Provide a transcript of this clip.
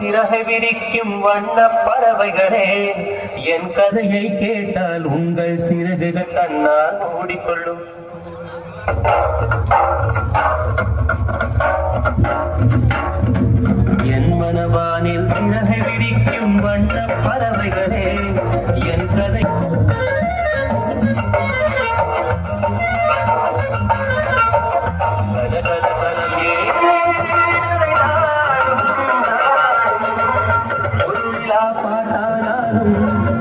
சிறகை விரிக்கும் வண்ண பறவைகளே, என் கதையை கேட்டால் உங்கள் சிறகுகள் தன்னால் மூடிக்கொள்ளும். என் மனவானில் சிறகை விரிக்கும் வண்ண பறவைகளே, என் கதை பாட்டானாலும்